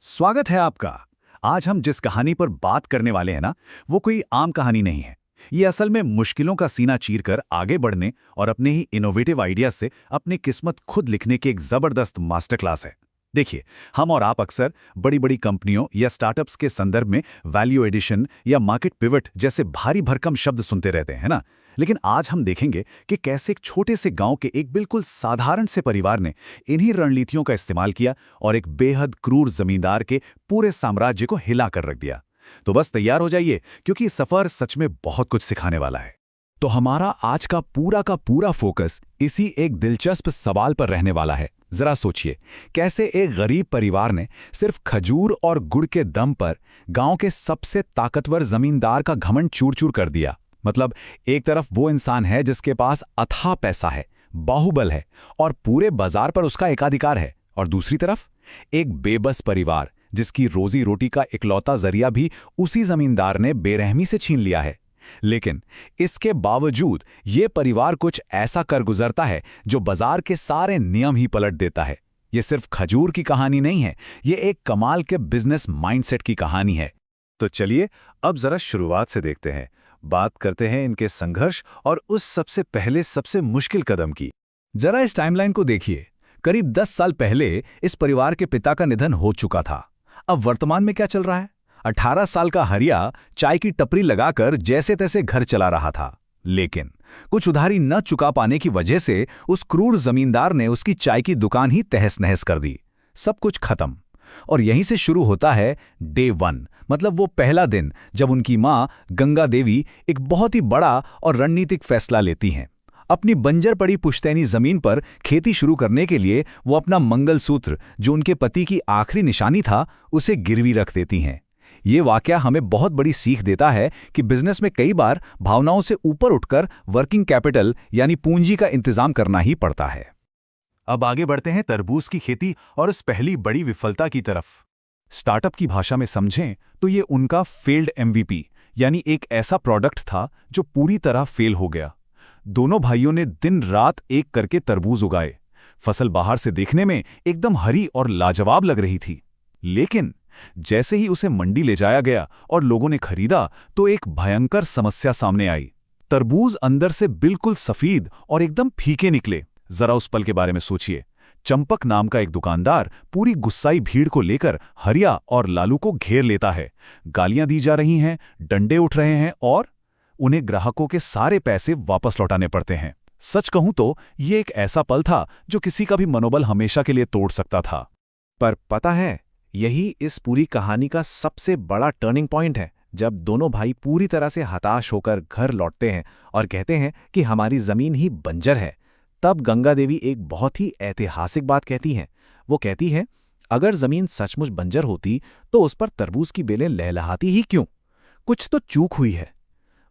स्वागत है आपका। आज हम जिस कहानी पर बात करने वाले हैं ना, वो कोई आम कहानी नहीं है। ये असल में मुश्किलों का सीना चीरकर आगे बढ़ने और अपने ही इनोवेटिव आइडियाज से अपनी किस्मत खुद लिखने की एक जबरदस्त मास्टर क्लास है। देखिए, हम और आप अक्सर बड़ी बड़ी कंपनियों या स्टार्टअप्स के संदर्भ में वैल्यू एडिशन या मार्केट पिवट जैसे भारी भरकम शब्द सुनते रहते हैं ना। लेकिन आज हम देखेंगे कि कैसे एक छोटे से गांव के एक बिल्कुल साधारण से परिवार ने इन्हीं रणनीतियों का इस्तेमाल किया और एक बेहद क्रूर जमींदार के पूरे साम्राज्य को हिला कर रख दिया। तो बस तैयार हो जाइए, क्योंकि सफर सच में बहुत कुछ सिखाने वाला है। तो हमारा आज का पूरा फोकस इसी एक दिलचस्प सवाल पर रहने वाला है। जरा सोचिए, कैसे एक गरीब परिवार ने सिर्फ खजूर और गुड़ के दम पर गांव के सबसे ताकतवर जमींदार का घमंड चूर-चूर कर दिया। मतलब, एक तरफ वो इंसान है जिसके पास अथाह पैसा है, बाहुबल है और पूरे बाजार पर उसका एकाधिकार है, और दूसरी तरफ एक बेबस परिवार जिसकी रोजी रोटी का इकलौता जरिया भी उसी जमींदार ने बेरहमी से छीन लिया है। लेकिन इसके बावजूद ये परिवार कुछ ऐसा कर गुजरता है जो बाजार के सारे नियम ही पलट देता है। ये सिर्फ खजूर की कहानी नहीं है, ये एक कमाल के बिजनेस माइंडसेट की कहानी है। तो चलिए अब जरा शुरुआत से देखते हैं। बात करते हैं इनके संघर्ष और उस सबसे पहले सबसे मुश्किल कदम की। जरा इस टाइमलाइन को देखिए। करीब 10 साल पहले इस परिवार के पिता का निधन हो चुका था। अब वर्तमान में क्या चल रहा है? 18 साल का हरिया चाय की टपरी लगाकर जैसे तैसे घर चला रहा था, लेकिन कुछ उधारी न चुका पाने की वजह से उस क्रूर जमींदार ने उसकी चाय की दुकान ही तहस नहस कर दी। सब कुछ खत्म। और यहीं से शुरू होता है डे 1, मतलब वो पहला दिन जब उनकी मां गंगा देवी एक बहुत ही बड़ा और रणनीतिक फैसला लेती हैं। अपनी बंजर पड़ी पुश्तैनी जमीन पर खेती शुरू करने के लिए वो अपना मंगलसूत्र, जो उनके पति की आखिरी निशानी था, उसे गिरवी रख देती हैं। ये वाकया हमें बहुत बड़ी सीख देता है कि बिजनेस में कई बार भावनाओं से ऊपर उठकर वर्किंग कैपिटल यानी पूंजी का इंतजाम करना ही पड़ता है। अब आगे बढ़ते हैं तरबूज की खेती और उस पहली बड़ी विफलता की तरफ। स्टार्टअप की भाषा में समझें तो ये उनका फेल्ड एमवीपी, यानी एक ऐसा प्रोडक्ट था जो पूरी तरह फेल हो गया। दोनों भाइयों ने दिन रात एक करके तरबूज उगाए। फसल बाहर से देखने में एकदम हरी और लाजवाब लग रही थी, लेकिन जैसे ही उसे मंडी ले जाया गया और लोगों ने खरीदा तो एक भयंकर समस्या सामने आई। तरबूज अंदर से बिल्कुल सफेद और एकदम फीके निकले। जरा उस पल के बारे में सोचिए। चंपक नाम का एक दुकानदार पूरी गुस्साई भीड़ को लेकर हरिया और लालू को घेर लेता है। गालियां दी जा रही हैं, डंडे उठ रहे हैं और उन्हें ग्राहकों के सारे पैसे वापस लौटाने पड़ते हैं। सच कहूं तो ये एक ऐसा पल था जो किसी का भी मनोबल हमेशा के लिए तोड़ सकता था। पर पता है, यही इस पूरी कहानी का सबसे बड़ा टर्निंग पॉइंट है। जब दोनों भाई पूरी तरह से हताश होकर घर लौटते हैं और कहते हैं कि हमारी जमीन ही बंजर है, तब गंगा देवी एक बहुत ही ऐतिहासिक बात कहती हैं। वो कहती है, अगर जमीन सचमुच बंजर होती तो उस पर तरबूज की बेलें लहलहाती ही क्यों? कुछ तो चूक हुई है।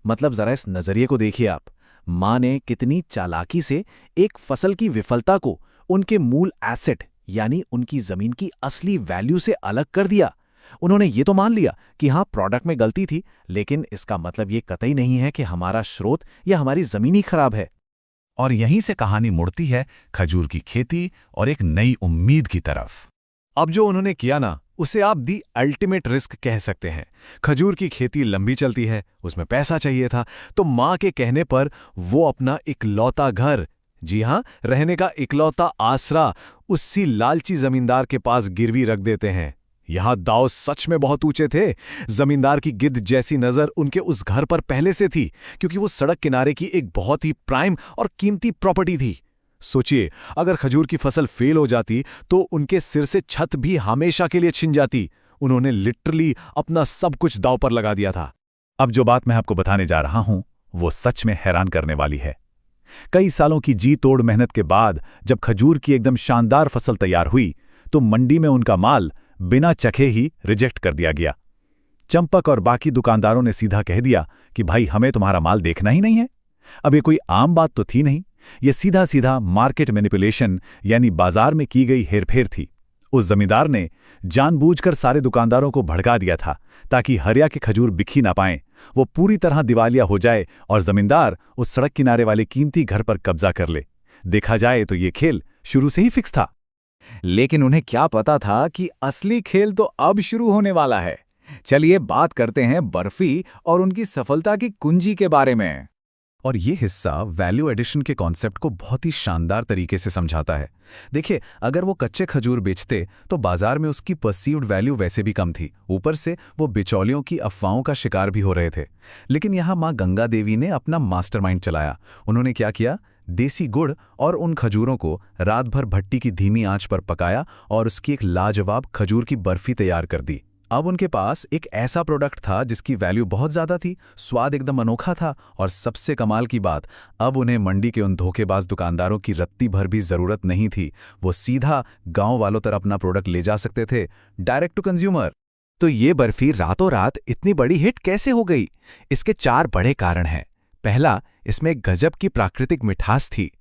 मतलब जरा इस नजरिए को देखिए आप। मां ने कितनी चालाकी से एक फसल की विफलता को उनके मूल एसेट यानी उनकी जमीन की असली वैल्यू से अलग कर दिया। उन्होंने ये तो मान लिया कि हाँ, प्रोडक्ट में गलती थी, लेकिन इसका मतलब ये कतई नहीं है कि हमारा स्रोत या हमारी जमीन ही खराब है। और यहीं से कहानी मुड़ती है खजूर की खेती और एक नई उम्मीद की तरफ। अब जो उन्होंने किया ना, उसे आप दी अल्टीमेट रिस्क कह सकते हैं। खजूर की खेती लंबी चलती है, उसमें पैसा चाहिए था, तो मां के कहने पर वो अपना इकलौता घर, जी हां, रहने का इकलौता आसरा, उसी लालची जमींदार के पास गिरवी रख देते हैं। यहां दाव सच में बहुत ऊंचे थे। जमींदार की गिद्ध जैसी नजर उनके उस घर पर पहले से थी, क्योंकि वो सड़क किनारे की एक बहुत ही प्राइम और कीमती प्रॉपर्टी थी। सोचिए, अगर खजूर की फसल फेल हो जाती तो उनके सिर से छत भी हमेशा के लिए छिन जाती। उन्होंने लिटरली अपना सब कुछ दांव पर लगा दिया था। अब जो बात मैं आपको बताने जा रहा हूं, वो सच में हैरान करने वाली है। कई सालों की जी तोड़ मेहनत के बाद जब खजूर की एकदम शानदार फसल तैयार हुई, तो मंडी में उनका माल बिना चखे ही रिजेक्ट कर दिया गया। चंपक और बाकी दुकानदारों ने सीधा कह दिया कि भाई, हमें तुम्हारा माल देखना ही नहीं है। अब ये कोई आम बात तो थी नहीं, ये सीधा सीधा मार्केट मैनिपुलेशन यानी बाजार में की गई हेरफेर थी। उस जमींदार ने जानबूझकर सारे दुकानदारों को भड़का दिया था ताकि हरिया के खजूर बिक ना पाएं, वो पूरी तरह दिवालिया हो जाए और जमींदार उस सड़क किनारे वाले कीमती घर पर कब्जा कर ले। देखा जाए तो ये खेल शुरू से ही फिक्स था। लेकिन उन्हें क्या पता था कि असली खेल तो अब शुरू होने वाला है। चलिए बात करते हैं बर्फी और उनकी सफलता की कुंजी के बारे में। और ये हिस्सा वैल्यू एडिशन के कॉन्सेप्ट को बहुत ही शानदार तरीके से समझाता है। देखिए, अगर वो कच्चे खजूर बेचते तो बाजार में उसकी परसीव्ड वैल्यू वैसे भी कम थी, ऊपर से वो बिचौलियों की अफवाहों का शिकार भी हो रहे थे। लेकिन यहाँ माँ गंगा देवी ने अपना मास्टरमाइंड चलाया। उन्होंने क्या किया, देसी गुड़ और उन खजूरों को रात भर भट्टी की धीमी आंच पर पकाया और उसकी एक लाजवाब खजूर की बर्फी तैयार कर दी। अब उनके पास एक ऐसा प्रोडक्ट था जिसकी वैल्यू बहुत ज़्यादा थी, स्वाद एकदम अनोखा था, और सबसे कमाल की बात, अब उन्हें मंडी के उन धोखेबाज दुकानदारों की रत्ती भर भी ज़रूरत नहीं थी। वो सीधा गांव वालों तक अपना प्रोडक्ट ले जा सकते थे, डायरेक्ट टू कंज्यूमर। तो ये बर्फी रातों रात इतनी बड़ी हिट कैसे हो गई? इसके 4 बड़े कारण हैं। पहला, इसमें गजब की प्राकृतिक मिठास थी।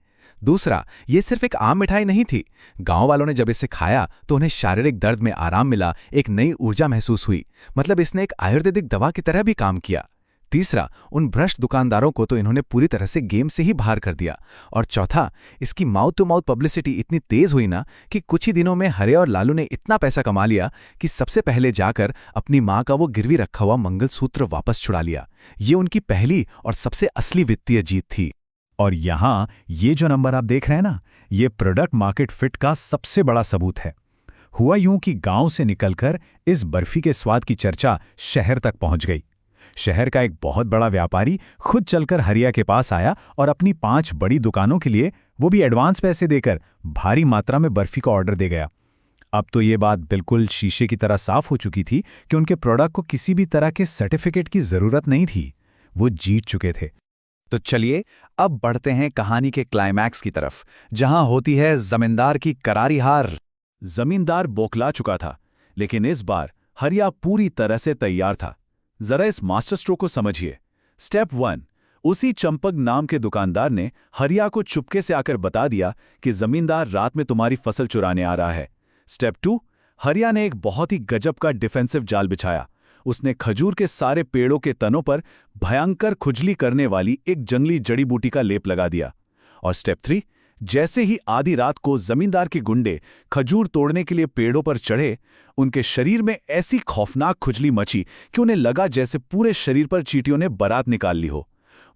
दूसरा, ये सिर्फ एक आम मिठाई नहीं थी। गांव वालों ने जब इसे खाया तो उन्हें शारीरिक दर्द में आराम मिला, एक नई ऊर्जा महसूस हुई। मतलब इसने एक आयुर्वेदिक दवा की तरह भी काम किया। तीसरा, उन भ्रष्ट दुकानदारों को तो इन्होंने पूरी तरह से गेम से ही बाहर कर दिया। और चौथा, इसकी माउथ टू माउथ पब्लिसिटी इतनी तेज हुई ना कि कुछ ही दिनों में हरे और लालू ने इतना पैसा कमा लिया कि सबसे पहले जाकर अपनी माँ का वो गिरवी रखा हुआ मंगलसूत्र वापस छुड़ा लिया। ये उनकी पहली और सबसे असली वित्तीय जीत थी। और यहाँ ये जो नंबर आप देख रहे हैं ना, ये प्रोडक्ट मार्केट फिट का सबसे बड़ा सबूत है। हुआ यूं कि गांव से निकलकर इस बर्फी के स्वाद की चर्चा शहर तक पहुंच गई। शहर का एक बहुत बड़ा व्यापारी खुद चलकर हरिया के पास आया और अपनी 5 बड़ी दुकानों के लिए, वो भी एडवांस पैसे देकर, भारी मात्रा में बर्फी का ऑर्डर दे गया। अब तो ये बात बिल्कुल शीशे की तरह साफ हो चुकी थी कि उनके प्रोडक्ट को किसी भी तरह के सर्टिफिकेट की जरूरत नहीं थी। वो जीत चुके थे। तो चलिए अब बढ़ते हैं कहानी के क्लाइमैक्स की तरफ, जहां होती है जमींदार की करारी हार। जमींदार बौखला चुका था, लेकिन इस बार हरिया पूरी तरह से तैयार था। जरा इस मास्टर स्ट्रोक को समझिए। स्टेप 1, उसी चंपक नाम के दुकानदार ने हरिया को चुपके से आकर बता दिया कि जमींदार रात में तुम्हारी फसल चुराने आ रहा है। स्टेप 2, हरिया ने एक बहुत ही गजब का डिफेंसिव जाल बिछाया। उसने खजूर के सारे पेड़ों के तनों पर भयंकर खुजली करने वाली एक जंगली जड़ी बूटी का लेप लगा दिया। और स्टेप 3, जैसे ही आधी रात को जमींदार के गुंडे खजूर तोड़ने के लिए पेड़ों पर चढ़े, उनके शरीर में ऐसी खौफनाक खुजली मची कि उन्हें लगा जैसे पूरे शरीर पर चींटियों ने बारात निकाल ली हो।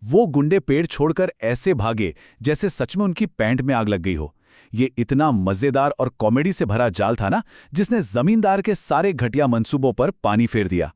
वो गुंडे पेड़ छोड़कर ऐसे भागे जैसे सच में उनकी पैंट में आग लग गई हो। ये इतना मजेदार और कॉमेडी से भरा जाल था ना, जिसने जमींदार के सारे घटिया मंसूबों पर पानी फेर दिया।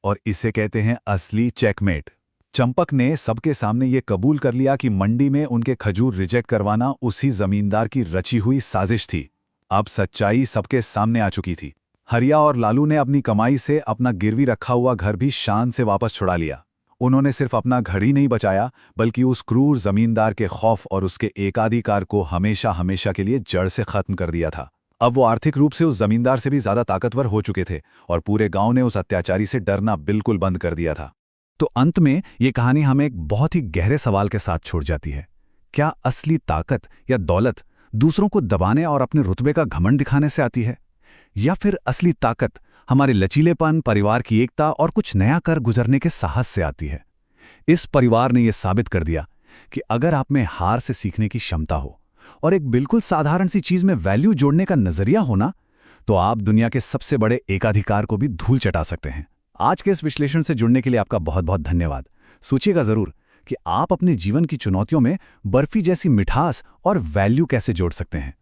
और इसे कहते हैं असली चेकमेट। चंपक ने सबके सामने ये कबूल कर लिया कि मंडी में उनके खजूर रिजेक्ट करवाना उसी जमींदार की रची हुई साजिश थी। अब सच्चाई सबके सामने आ चुकी थी। हरिया और लालू ने अपनी कमाई से अपना गिरवी रखा हुआ घर भी शान से वापस छुड़ा लिया। उन्होंने सिर्फ अपना घर ही नहीं बचाया, बल्कि उस क्रूर जमींदार के खौफ और उसके एकाधिकार को हमेशा हमेशा के लिए जड़ से खत्म कर दिया था। अब वो आर्थिक रूप से उस जमींदार से भी ज्यादा ताकतवर हो चुके थे और पूरे गांव ने उस अत्याचारी से डरना बिल्कुल बंद कर दिया था। तो अंत में ये कहानी हमें एक बहुत ही गहरे सवाल के साथ छोड़ जाती है। क्या असली ताकत या दौलत दूसरों को दबाने और अपने रुतबे का घमंड दिखाने से आती है, या फिर असली ताकत हमारे लचीलेपन, परिवार की एकता और कुछ नया कर गुजरने के साहस से आती है? इस परिवार ने यह साबित कर दिया कि अगर आप में हार से सीखने की क्षमता हो और एक बिल्कुल साधारण सी चीज में वैल्यू जोड़ने का नजरिया हो ना, तो आप दुनिया के सबसे बड़े एकाधिकार को भी धूल चटा सकते हैं। आज के इस विश्लेषण से जुड़ने के लिए आपका बहुत बहुत धन्यवाद। सोचिएगा जरूर कि आप अपने जीवन की चुनौतियों में बर्फी जैसी मिठास और वैल्यू कैसे जोड़ सकते हैं।